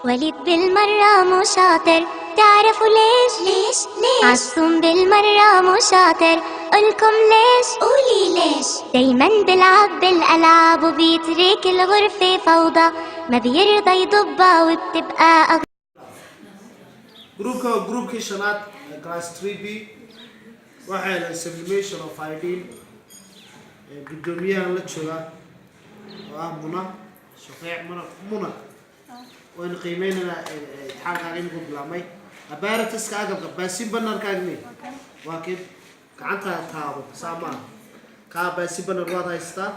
وليد بالمرة مو شاطر، تعرفوا ليش عالصوم بالمرة مو شاطر، قولكم ليش؟ قولي ليش. دايما بلعب بالألعاب وبيترك الغرفة فوضى، ما بيرضى يضبها وبتبقى جروبك شنات كلاس 3B waxay sublimation of iodine gudoomiyaha la jooga waa muna shaqeec muna waan qiimeynana imtixaanka inuu bilaabmay abaaratiska agabka baasi banarkaagni waa kid gacanta taabo saamaan ka baasi banar waad haystaa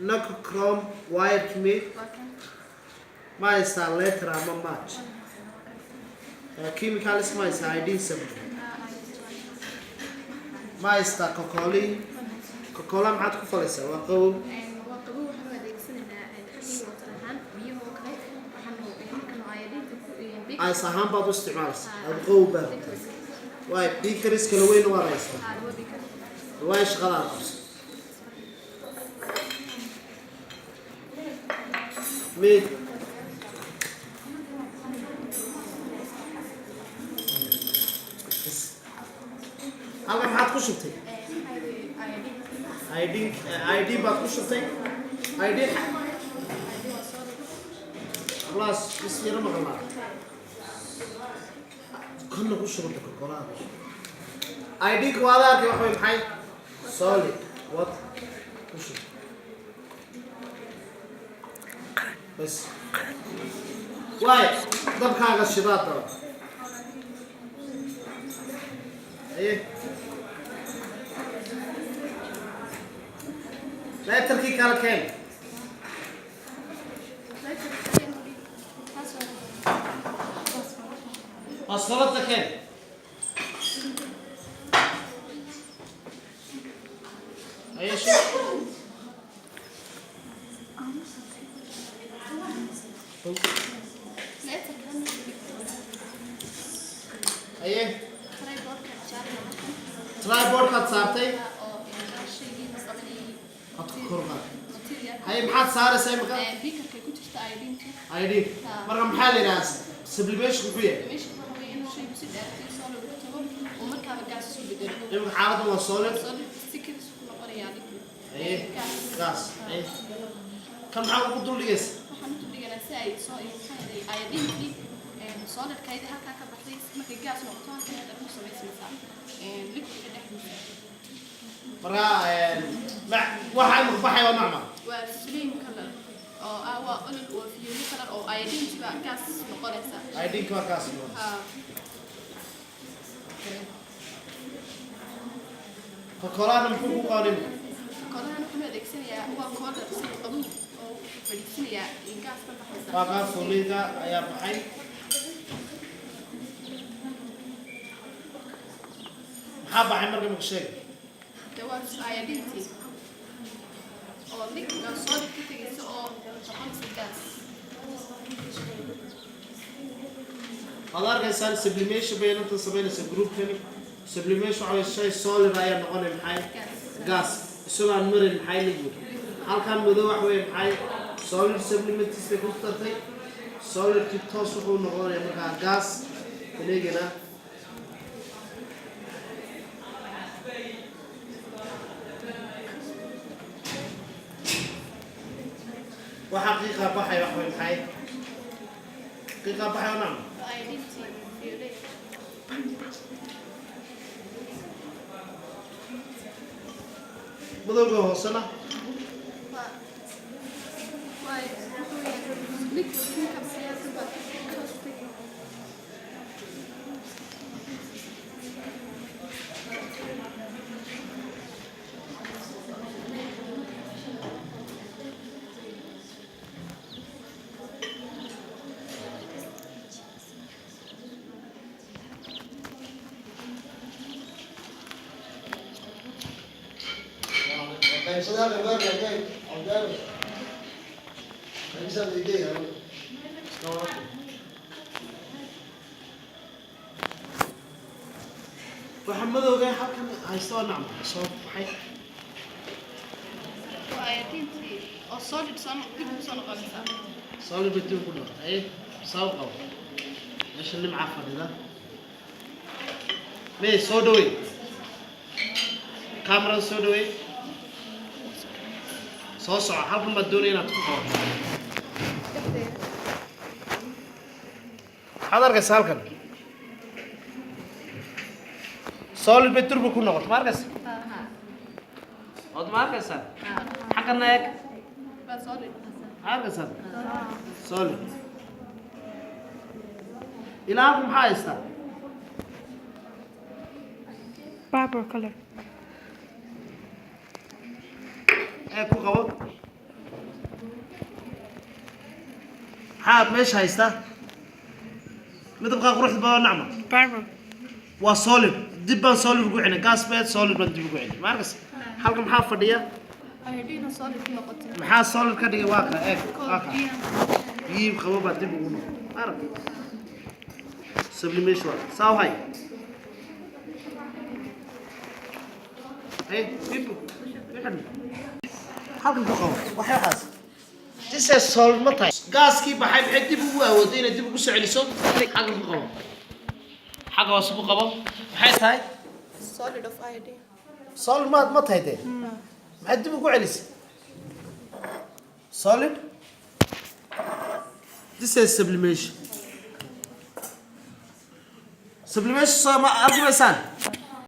nak chrome wire me ma haystaa letter ama match chemical isma haysta iodine 7 ما يستا كوكولي كوكولا معاد كفلسة وقو وقبو waxaan adeegsanaa xilliga watarhan biyo oo kale waxaan markaan ayadinta ay sahan baad u isticmaalaysa adqow baa way bikaris kala weyn waa haysta way shaqada qabs mid halka maxaad ku shubtay ID baad ku shubtay ID خلاص يصير مغلق كنا ku shubtay kokolada ID kuwadaarkii wax weyn maxay solid what ku shub bas way dabkaaga shidaada ايه لا تركي كان كام أصلت كام أي شيء أيه ترايبورد قد صارتي أتذكرها هاي محط صار سامك بيكر كي كنت اشتاق ايدينتي ايدين مرة محل ناس سبليميش كوفية مش هو انه شيء بس دارتي صار وقتها ومركب قاس سو بدرو يوم حالة وصولت ستيكر سو قري يعني ايه غاز ايه كم حاول قدر لي يس waxaan u dhiganaa si ay soo iibsanay ayadintii solar kayda halka ka baxday markay gaas noqoto halka ay ku sameysmaysaa liquid dhexdiisa مرة واحد مخبحي ونعمة waa slim color oo waa olol oo fiyooli color oo ayadintii baa gaas noqonaysa ايدين كوا كاس فكولانا محبو قادم kolahan wuxuu adeegsanayaa waa color si qabow oo fadhiisanaya in gaas ka baxaysa باقا فوليدا ايا بحي محابة عمر مكشيك waa ayadintii oo liquid oo solid ka tagaysa oo noqonaysa gaas هذا كان سبليميشن بين انت سبين جروب ثاني سبليميشن على شيء سوليد هاي نقول محي غاز سواء مرن محي ليجو هل كان مدوح وين محي سوليد سبليمنت استكوسترتي سوليد كتوسو نقول يا مركا غاز تليجنا وحقيقة بحي وحوي محي حقيقة بحي ونعم ayadintii fiyooli بدوغو هوسنا محمد وجاي حكم هيستوى نعم صوت حي ayadiintii oo solid dib ugu soo noqonaysaa solid bedel ku noqon ay soo qabo meesha nimca fadhida mee soo dhawey camera soo dhawey soo soco halkan baad doonaya inaad ku qabato waxaad arkaysaa halkan solid bedel ku noqon ma arkaysaa ما أركز حقنا هيك أركز سوليد إلهكم حايستا purple color. هيك قوة حاب مش هايستا مثل بقى روح بقى نعمة Purple. وسوليد دبان سوليد بقعنا غاز بيت سوليد بدي بقعنا ما أركز halkan maxaa fadhiya ayadiina solid ku noqotay maxaa solid ka dhigay waa ka eeg waa ka yiib qabo baa dib ugu noqon arag sublimation saw hay dib halkan ku qabo waxay waxaas this is solid ma tahay gaaskii baxay maxay dib ugu awooday inay dib ugu soo celiso halkan ku qabo xaga hoos ku qabo maxay tahay solid of iodine solid ما تهدي معدي بقول عليس solid this is sublimation sublimation ما أرجو إنسان